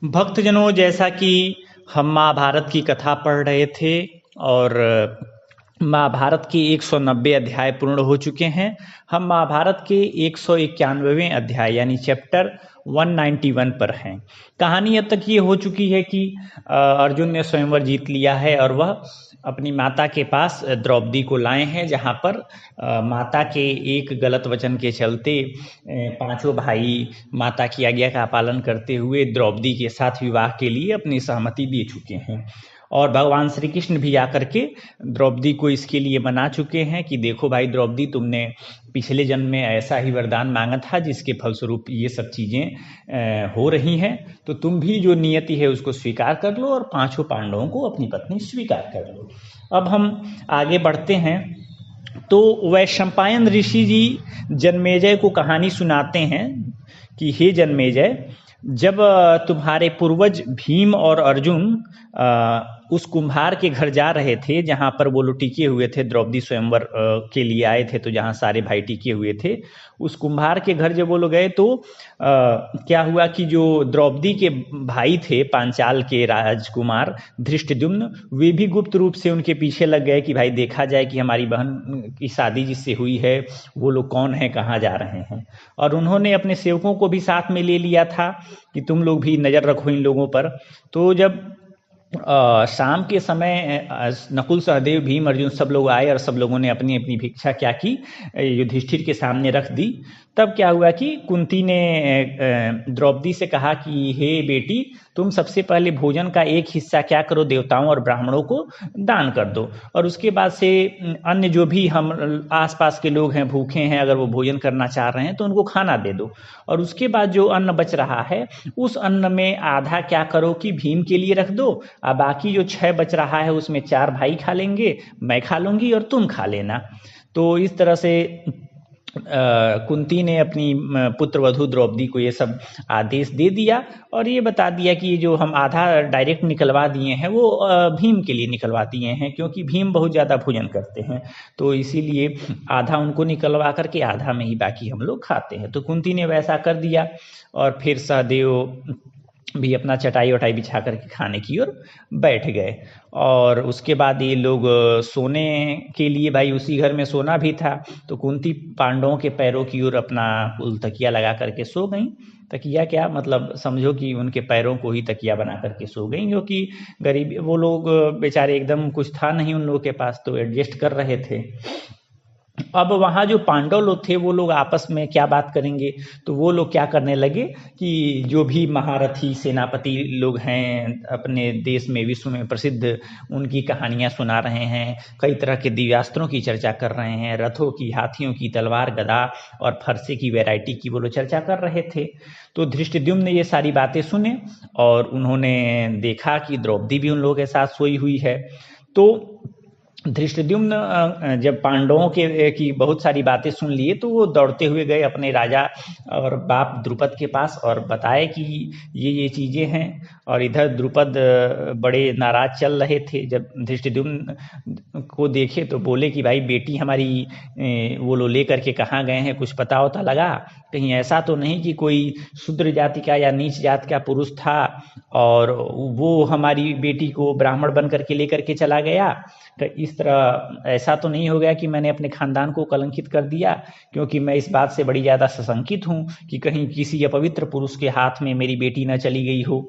भक्तजनों, जैसा कि हम महाभारत की कथा पढ़ रहे थे और महाभारत के 190 अध्याय पूर्ण हो चुके हैं। हम महाभारत के 191वें अध्याय यानी चैप्टर 191 पर हैं। कहानी अब तक ये हो चुकी है कि अर्जुन ने स्वयंवर जीत लिया है और वह अपनी माता के पास द्रौपदी को लाए हैं, जहाँ पर माता के एक गलत वचन के चलते पांचों भाई माता की आज्ञा का पालन करते हुए द्रौपदी के साथ विवाह के लिए अपनी सहमति दे चुके हैं। और भगवान श्री कृष्ण भी आकर के द्रौपदी को इसके लिए मना चुके हैं कि देखो भाई द्रौपदी, तुमने पिछले जन्म में ऐसा ही वरदान मांगा था जिसके फलस्वरूप ये सब चीज़ें हो रही हैं, तो तुम भी जो नियति है उसको स्वीकार कर लो और पांचों पांडवों को अपनी पत्नी स्वीकार कर लो। अब हम आगे बढ़ते हैं। तो वैशंपायन ऋषि जी जन्मेजय को कहानी सुनाते हैं कि हे जन्मेजय, जब तुम्हारे पूर्वज भीम और अर्जुन उस कुम्हार के घर जा रहे थे जहाँ पर वो लोग टिके हुए थे, द्रौपदी स्वयंवर के लिए आए थे, तो जहाँ सारे भाई टिके हुए थे, उस कुम्हार के घर जब वो लोग गए तो क्या हुआ कि जो द्रौपदी के भाई थे पांचाल के राजकुमार धृष्टद्युम्न, वे भी गुप्त रूप से उनके पीछे लग गए कि भाई देखा जाए कि हमारी बहन की शादी जिससे हुई है वो लोग कौन है, कहाँ जा रहे हैं। और उन्होंने अपने सेवकों को भी साथ में ले लिया था कि तुम लोग भी नज़र रखो इन लोगों पर। तो जब शाम के समय नकुल सहदेव भीम अर्जुन सब लोग आए और सब लोगों ने अपनी अपनी भिक्षा क्या की, युधिष्ठिर के सामने रख दी। तब क्या हुआ कि कुंती ने द्रौपदी से कहा कि हे बेटी, तुम सबसे पहले भोजन का एक हिस्सा क्या करो, देवताओं और ब्राह्मणों को दान कर दो, और उसके बाद से अन्य जो भी हम आसपास के लोग हैं भूखे हैं, अगर वो भोजन करना चाह रहे हैं तो उनको खाना दे दो। और उसके बाद जो अन्न बच रहा है उस अन्न में आधा क्या करो कि भीम के लिए रख दो, और बाकी जो 6 बच रहा है उसमें 4 भाई खा लेंगे, मैं खा लूंगी और तुम खा लेना। तो इस तरह से कुंती ने अपनी पुत्र वधू द्रौपदी को ये सब आदेश दे दिया और ये बता दिया कि जो हम आधा डायरेक्ट निकलवा दिए हैं वो भीम के लिए निकलवा दिए हैं, क्योंकि भीम बहुत ज़्यादा भोजन करते हैं, तो इसीलिए आधा उनको निकलवा करके आधा में ही बाकी हम लोग खाते हैं। तो कुंती ने वैसा कर दिया और फिर सहदेव भी अपना चटाई वटाई बिछा करके खाने की ओर बैठ गए। और उसके बाद ये लोग सोने के लिए, भाई उसी घर में सोना भी था, तो कुंती पांडवों के पैरों की ओर अपना कुल तकिया लगा करके सो गई। तकिया क्या मतलब, समझो कि उनके पैरों को ही तकिया बना करके सो गई, क्योंकि गरीब वो लोग बेचारे, एकदम कुछ था नहीं उन लोगों के पास, तो एडजस्ट कर रहे थे। अब वहाँ जो पांडव लोग थे वो लोग आपस में क्या बात करेंगे, तो वो लोग क्या करने लगे कि जो भी महारथी सेनापति लोग हैं अपने देश में, विश्व में प्रसिद्ध, उनकी कहानियाँ सुना रहे हैं, कई तरह के दिव्यास्त्रों की चर्चा कर रहे हैं, रथों की, हाथियों की, तलवार, गदा और फरसे की वैरायटी की वो लोग चर्चा कर रहे थे। तो धृष्टद्युम्न ने ये सारी बातें सुने और उन्होंने देखा कि द्रौपदी भी उन लोगों के साथ सोई हुई है। तो धृष्टद्युम्न जब पांडवों के की बहुत सारी बातें सुन लिए तो वो दौड़ते हुए गए अपने राजा और बाप द्रुपद के पास और बताए कि ये चीज़ें हैं। और इधर द्रुपद बड़े नाराज चल रहे थे। जब धृष्टद्युम्न को देखे तो बोले कि भाई बेटी हमारी वो लोग ले करके कहाँ गए हैं, कुछ पता होता लगा, कहीं ऐसा तो नहीं कि कोई शूद्र जाति का या नीच जाति का पुरुष था और वो हमारी बेटी को ब्राह्मण बन करके लेकर के चला गया, तो इस तरह ऐसा तो नहीं हो गया कि मैंने अपने खानदान को कलंकित कर दिया, क्योंकि मैं इस बात से बड़ी ज़्यादा सशंकित हूँ कि कहीं किसी अपवित्र पुरुष के हाथ में मेरी बेटी न चली गई हो।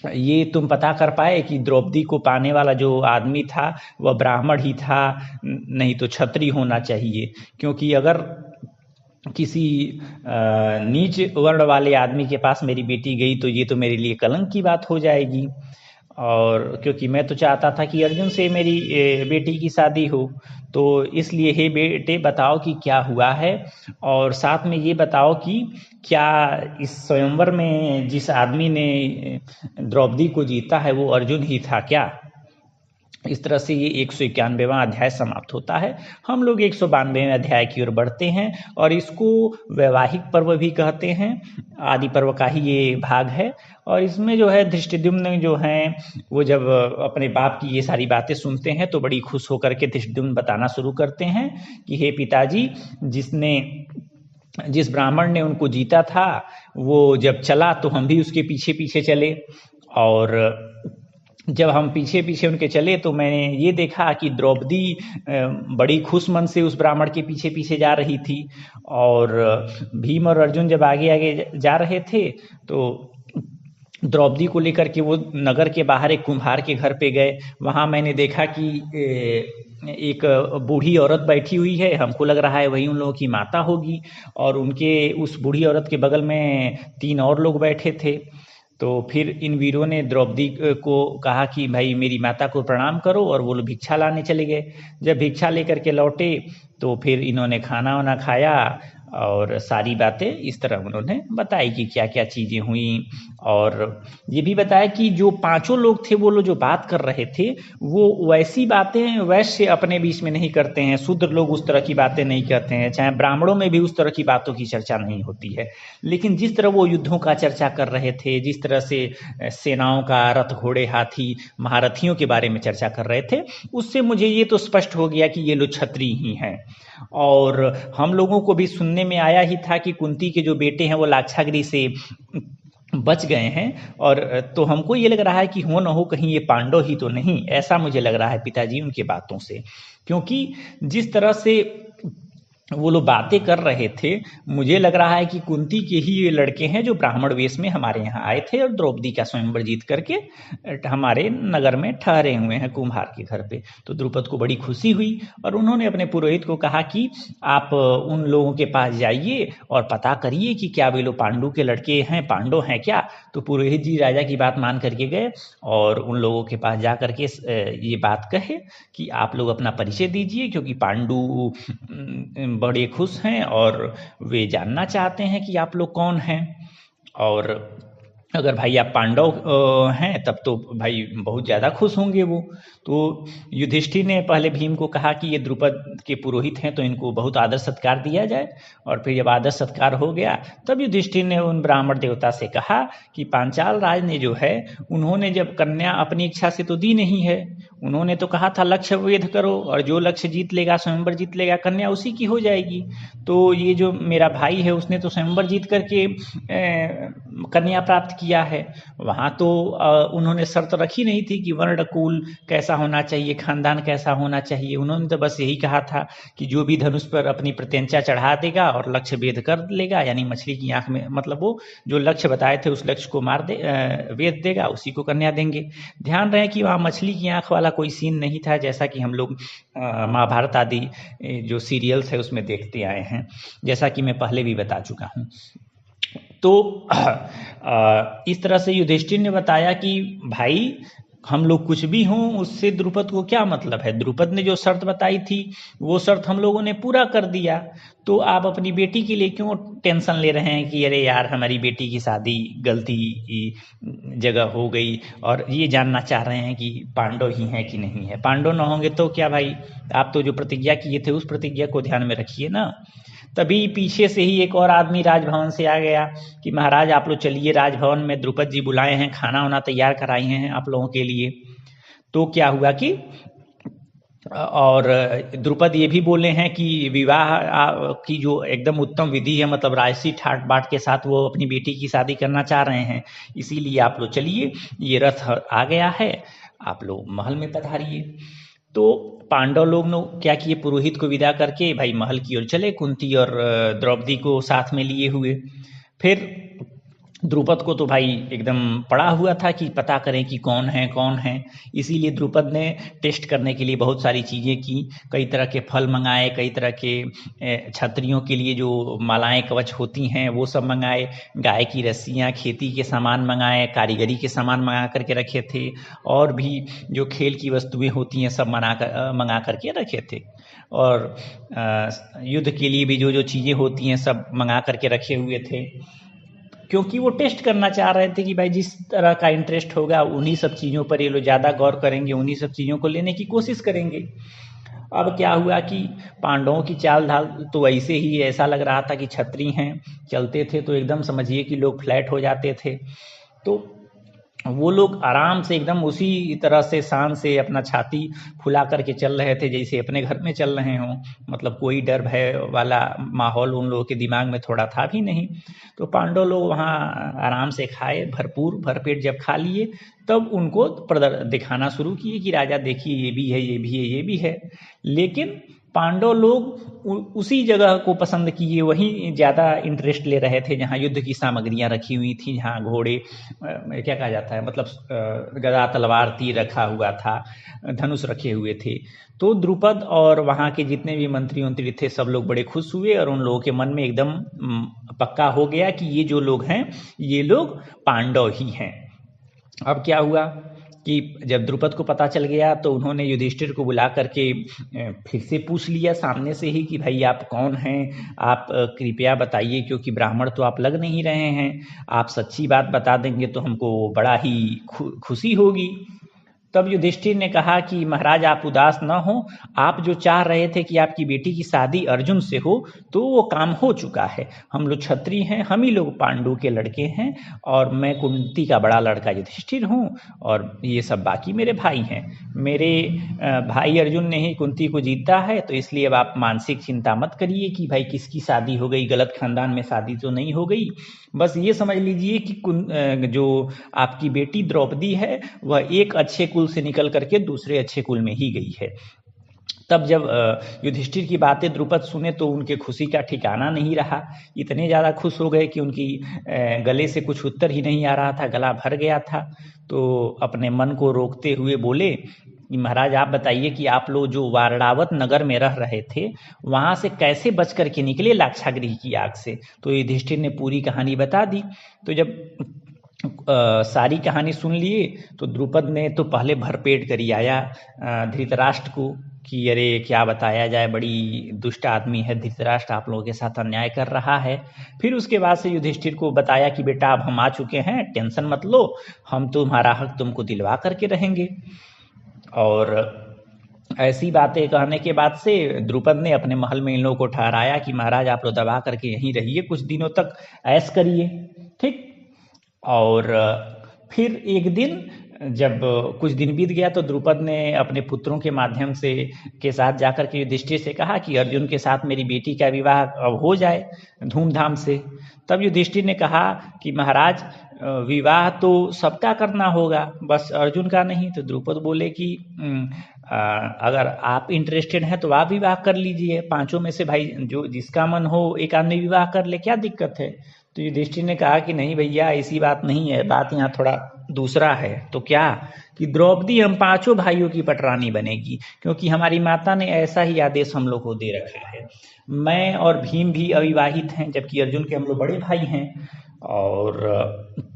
ये तुम पता कर पाए कि द्रौपदी को पाने वाला जो आदमी था वह ब्राह्मण ही था, नहीं तो क्षत्रिय होना चाहिए, क्योंकि अगर किसी नीच वर्ण वाले आदमी के पास मेरी बेटी गई तो ये तो मेरे लिए कलंक की बात हो जाएगी। और क्योंकि मैं तो चाहता था कि अर्जुन से मेरी बेटी की शादी हो, तो इसलिए हे बेटे बताओ कि क्या हुआ है, और साथ में ये बताओ कि क्या इस स्वयंवर में जिस आदमी ने द्रौपदी को जीता है वो अर्जुन ही था क्या। इस तरह से ये 191वां अध्याय समाप्त होता है। हम लोग 192वें अध्याय की ओर बढ़ते हैं और इसको वैवाहिक पर्व भी कहते हैं। आदि पर्व का ही ये भाग है। और इसमें जो है धृष्टद्युम्न जो हैं वो जब अपने बाप की ये सारी बातें सुनते हैं तो बड़ी खुश होकर के धृष्टद्युम्न बताना शुरू करते हैं कि हे पिताजी, जिस ब्राह्मण ने उनको जीता था वो जब चला तो हम भी उसके पीछे पीछे चले, और जब हम पीछे पीछे उनके चले तो मैंने ये देखा कि द्रौपदी बड़ी खुश मन से उस ब्राह्मण के पीछे पीछे जा रही थी, और भीम और अर्जुन जब आगे आगे जा रहे थे तो द्रौपदी को लेकर के वो नगर के बाहर एक कुम्हार के घर पे गए। वहाँ मैंने देखा कि एक बूढ़ी औरत बैठी हुई है, हमको लग रहा है वही उन लोगों की माता होगी, और उनके उस बूढ़ी औरत के बगल में 3 और लोग बैठे थे। तो फिर इन वीरों ने द्रौपदी को कहा कि भाई मेरी माता को प्रणाम करो, और वो लोग भिक्षा लाने चले गए। जब भिक्षा लेकर के लौटे तो फिर इन्होंने खाना वाना खाया, और सारी बातें इस तरह उन्होंने बताई कि क्या क्या चीज़ें हुई, और ये भी बताया कि जो 5 लोग थे वो लोग जो बात कर रहे थे वो वैसी बातें वैश्य अपने बीच में नहीं करते हैं, शूद्र लोग उस तरह की बातें नहीं करते हैं, चाहे ब्राह्मणों में भी उस तरह की बातों की चर्चा नहीं होती है। लेकिन जिस तरह वो युद्धों का चर्चा कर रहे थे, जिस तरह से सेनाओं का, रथ घोड़े हाथी महारथियों के बारे में चर्चा कर रहे थे, उससे मुझे ये तो स्पष्ट हो गया कि ये लोग क्षत्रिय ही हैं। और हम लोगों को भी सुनने में आया ही था कि कुंती के जो बेटे हैं वो लाक्षागृह से बच गए हैं, और तो हमको ये लग रहा है कि हो न हो कहीं ये पांडव ही तो नहीं, ऐसा मुझे लग रहा है पिताजी उनके बातों से, क्योंकि जिस तरह से वो लोग बातें कर रहे थे मुझे लग रहा है कि कुंती के ही ये लड़के हैं जो ब्राह्मण वेश में हमारे यहाँ आए थे और द्रौपदी का स्वयंवर जीत करके हमारे नगर में ठहरे हुए हैं कुम्हार के घर पे। तो द्रुपद को बड़ी खुशी हुई, और उन्होंने अपने पुरोहित को कहा कि आप उन लोगों के पास जाइए और पता करिए कि क्या वे लोग पांडु के लड़के हैं, पांडव हैं क्या। तो पुरोहित जी राजा की बात मान करके गए और उन लोगों के पास जा करके ये बात कहे कि आप लोग अपना परिचय दीजिए, क्योंकि पांडु बड़े खुश हैं और वे जानना चाहते हैं कि आप लोग कौन हैं, और अगर भाई आप पांडव हैं तब तो भाई बहुत ज़्यादा खुश होंगे वो। तो युधिष्ठिर ने पहले भीम को कहा कि ये द्रुपद के पुरोहित हैं तो इनको बहुत आदर सत्कार दिया जाए, और फिर जब आदर सत्कार हो गया तब युधिष्ठिर ने उन ब्राह्मण देवता से कहा कि पांचाल राज ने जो है उन्होंने जब कन्या अपनी इच्छा से तो दी नहीं है, उन्होंने तो कहा था लक्ष्य वेध करो और जो लक्ष्य जीत लेगा, स्वयंवर जीत लेगा, कन्या उसी की हो जाएगी। तो ये जो मेरा भाई है उसने तो स्वयंवर जीत करके कन्या प्राप्त किया है। वहाँ तो उन्होंने शर्त रखी नहीं थी कि वर्ण कुल कैसा होना चाहिए, खानदान कैसा होना चाहिए। उन्होंने तो बस यही कहा था कि जो भी धनुष पर अपनी प्रत्यंचा चढ़ा देगा और लक्ष्य वेध कर लेगा, यानी मछली की आंख में, मतलब वो जो लक्ष्य बताए थे उस लक्ष्य को मार दे वेध देगा, उसी को कन्या देंगे। ध्यान रहे कि वहाँ मछली की आंख वाला कोई सीन नहीं था, जैसा कि हम लोग महाभारत आदि जो सीरियल्स है उसमें देखते आए हैं, जैसा कि मैं पहले भी बता चुका हूँ। तो इस तरह से युधिष्ठिर ने बताया कि भाई हम लोग कुछ भी हों उससे द्रुपद को क्या मतलब है, द्रुपद ने जो शर्त बताई थी वो शर्त हम लोगों ने पूरा कर दिया, तो आप अपनी बेटी के लिए क्यों टेंशन ले रहे हैं कि अरे यार हमारी बेटी की शादी गलती जगह हो गई, और ये जानना चाह रहे हैं कि पांडव ही हैं कि नहीं है। पांडव ना होंगे तो क्या भाई, आप तो जो प्रतिज्ञा किए थे उस प्रतिज्ञा को ध्यान में रखिए ना। तभी पीछे से ही एक और आदमी राजभवन से आ गया कि महाराज आप लोग चलिए राजभवन में, द्रुपद जी बुलाए हैं, खाना वाना तैयार कराए हैं आप लोगों के लिए। तो क्या हुआ कि और द्रुपद ये भी बोले हैं कि विवाह की जो एकदम उत्तम विधि है, मतलब राजसी ठाट बाट के साथ वो अपनी बेटी की शादी करना चाह रहे हैं, इसीलिए आप लोग चलिए, ये रथ आ गया है, आप लोग महल में पधारिए। तो पांडव लोग ने क्या किए, पुरोहित को विदा करके भाई महल की ओर चले, कुंती और द्रौपदी को साथ में लिए हुए। फिर द्रुपद को तो भाई एकदम पड़ा हुआ था कि पता करें कि कौन है, इसीलिए द्रुपद ने टेस्ट करने के लिए बहुत सारी चीज़ें की, कई तरह के फल मंगाए, कई तरह के क्षत्रियों के लिए जो मालाएं कवच होती हैं वो सब मंगाए, गाय की रस्सियाँ, खेती के सामान मंगाए, कारीगरी के सामान मंगा करके रखे थे, और भी जो खेल की वस्तुएं होती हैं सब मंगा करके रखे थे, और युद्ध के लिए भी जो जो चीज़ें होती हैं सब मंगा करके रखे हुए थे, क्योंकि वो टेस्ट करना चाह रहे थे कि भाई जिस तरह का इंटरेस्ट होगा उन्हीं सब चीज़ों पर ये लोग ज़्यादा गौर करेंगे, उन्हीं सब चीज़ों को लेने की कोशिश करेंगे। अब क्या हुआ कि पांडवों की चाल ढाल तो ऐसे ही ऐसा लग रहा था कि क्षत्रिय हैं, चलते थे तो एकदम समझिए कि लोग फ्लैट हो जाते थे। तो वो लोग आराम से एकदम उसी तरह से शान से अपना छाती फुला करके चल रहे थे जैसे अपने घर में चल रहे हों। मतलब कोई डर भय वाला माहौल उन लोगों के दिमाग में थोड़ा था भी नहीं। तो पांडव लोग वहाँ आराम से खाए, भरपूर भरपेट जब खा लिए तब उनको दिखाना शुरू किए कि राजा देखिए ये भी है, ये भी है, ये भी है। लेकिन पांडव लोग उसी जगह को पसंद किए, वहीं ज़्यादा इंटरेस्ट ले रहे थे जहाँ युद्ध की सामग्रियाँ रखी हुई थी, जहाँ घोड़े क्या कहा जाता है, मतलब गदा तलवार तीर रखा हुआ था, धनुष रखे हुए थे। तो द्रुपद और वहाँ के जितने भी मंत्री मंत्री थे सब लोग बड़े खुश हुए और उन लोगों के मन में एकदम पक्का हो गया कि ये जो लोग हैं ये लोग पांडव ही हैं। अब क्या हुआ कि जब द्रुपद को पता चल गया तो उन्होंने युधिष्ठिर को बुला करके फिर से पूछ लिया सामने से ही कि भाई आप कौन हैं, आप कृपया बताइए, क्योंकि ब्राह्मण तो आप लग नहीं रहे हैं, आप सच्ची बात बता देंगे तो हमको बड़ा ही खुशी होगी। तब युधिष्ठिर ने कहा कि महाराज आप उदास न हो, आप जो चाह रहे थे कि आपकी बेटी की शादी अर्जुन से हो तो वो काम हो चुका है। हम लोग क्षत्रिय हैं, हम ही लोग पांडु के लड़के हैं और मैं कुंती का बड़ा लड़का युधिष्ठिर हूँ और ये सब बाकी मेरे भाई हैं। मेरे भाई अर्जुन ने ही कुंती को जीता है, तो इसलिए अब आप मानसिक चिंता मत करिए कि भाई किसकी शादी हो गई, गलत खानदान में शादी तो नहीं हो गई। बस ये समझ लीजिए कि जो आपकी बेटी द्रौपदी है वह एक अच्छे कुल से निकल करके दूसरे अच्छे कुल में ही गई है। तब जब युधिष्ठिर की बातें द्रुपद सुने तो उनके खुशी का ठिकाना नहीं रहा। इतने ज़्यादा खुश हो गए कि उनकी गले से कुछ उत्तर ही नहीं आ रहा था, गला भर गया था। तो अपने मन को रोकते हुए बोले कि महाराज आप बताइए कि आप लोग जो वारणावत नगर में रह रहे थे वहाँ से कैसे बच करके निकले लाक्षागृह की आग से। तो युधिष्ठिर ने पूरी कहानी बता दी। तो जब सारी कहानी सुन लिए तो द्रुपद ने तो पहले भरपेट करी आया धृतराष्ट्र को कि अरे क्या बताया जाए, बड़ी दुष्ट आदमी है धृतराष्ट्र, आप लोगों के साथ अन्याय कर रहा है। फिर उसके बाद से युधिष्ठिर को बताया कि बेटा अब हम आ चुके हैं, टेंशन मत लो, हम तुम्हारा हक तुमको दिलवा करके रहेंगे। और ऐसी बातें कहने के बाद से द्रुपद ने अपने महल में इन लोगों को ठहराया कि महाराज आप लोग दबा करके यहीं रहिए, कुछ दिनों तक ऐश करिए, ठीक। और फिर एक दिन जब कुछ दिन बीत गया तो द्रुपद ने अपने पुत्रों के माध्यम से के साथ जाकर के युधिष्ठिर से कहा कि अर्जुन के साथ मेरी बेटी का विवाह अब हो जाए धूमधाम से। तब युधिष्ठिर ने कहा कि महाराज विवाह तो सबका करना होगा, बस अर्जुन का नहीं। तो द्रुपद बोले कि अगर आप इंटरेस्टेड हैं तो आप विवाह कर लीजिए, पांचों में से भाई जो जिसका मन हो एक आदमी विवाह कर ले, क्या दिक्कत है। तो युधिष्ठिर ने कहा कि नहीं भैया ऐसी बात नहीं है, बात यहाँ थोड़ा दूसरा है। तो क्या कि द्रौपदी हम पांचों भाइयों की पटरानी बनेगी, क्योंकि हमारी माता ने ऐसा ही आदेश हम लोग को दे रखा है। मैं और भीम भी अविवाहित हैं, जबकि अर्जुन के हम लोग बड़े भाई हैं। और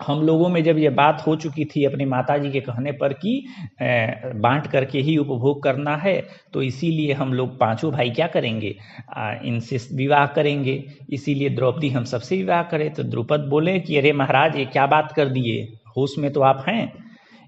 हम लोगों में जब ये बात हो चुकी थी अपनी माताजी के कहने पर कि बांट करके ही उपभोग करना है, तो इसीलिए हम लोग पांचों भाई क्या करेंगे, इनसे विवाह करेंगे, इसीलिए द्रौपदी हम सबसे विवाह करें। तो द्रुपद बोले कि अरे महाराज ये क्या बात कर दिए, होश में तो आप हैं।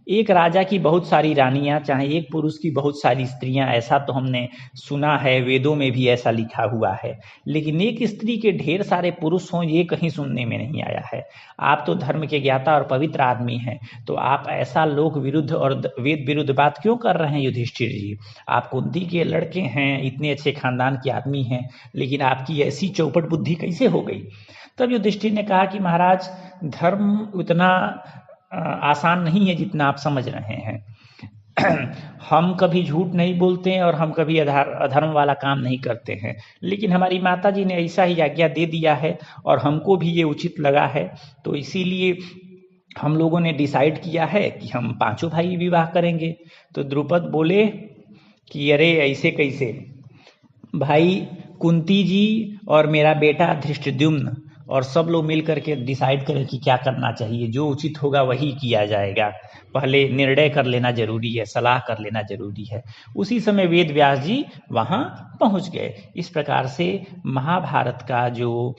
एक राजा की बहुत सारी रानियां, चाहे एक पुरुष की बहुत सारी स्त्रियां, ऐसा तो हमने सुना है, वेदों में भी ऐसा लिखा हुआ है, लेकिन एक स्त्री के ढेर सारे पुरुष हों ये कहीं सुनने में नहीं आया है। आप तो धर्म के ज्ञाता और पवित्र आदमी हैं, तो आप ऐसा लोक विरुद्ध और वेद विरुद्ध बात क्यों कर रहे हैं युधिष्ठिर जी। आप कुंती के लड़के हैं, इतने अच्छे खानदान के आदमी हैं, लेकिन आपकी ऐसी चौपट बुद्धि कैसे हो गई। तब युधिष्ठिर ने कहा कि महाराज धर्म उतना आसान नहीं है जितना आप समझ रहे हैं। हम कभी झूठ नहीं बोलते हैं और हम कभी अधर्म वाला काम नहीं करते हैं, लेकिन हमारी माता जी ने ऐसा ही आज्ञा दे दिया है और हमको भी ये उचित लगा है, तो इसीलिए हम लोगों ने डिसाइड किया है कि हम पांचों भाई विवाह करेंगे। तो द्रुपद बोले कि अरे ऐसे कैसे भाई, कुंती जी और मेरा बेटा धृष्टद्युम्न और सब लोग मिल करके डिसाइड करें कि क्या करना चाहिए, जो उचित होगा वही किया जाएगा। पहले निर्णय कर लेना जरूरी है, सलाह कर लेना जरूरी है। उसी समय वेद व्यास जी वहां पहुंच गए। इस प्रकार से महाभारत का जो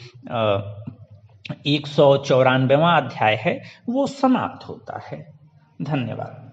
194वां अध्याय है वो समाप्त होता है। धन्यवाद।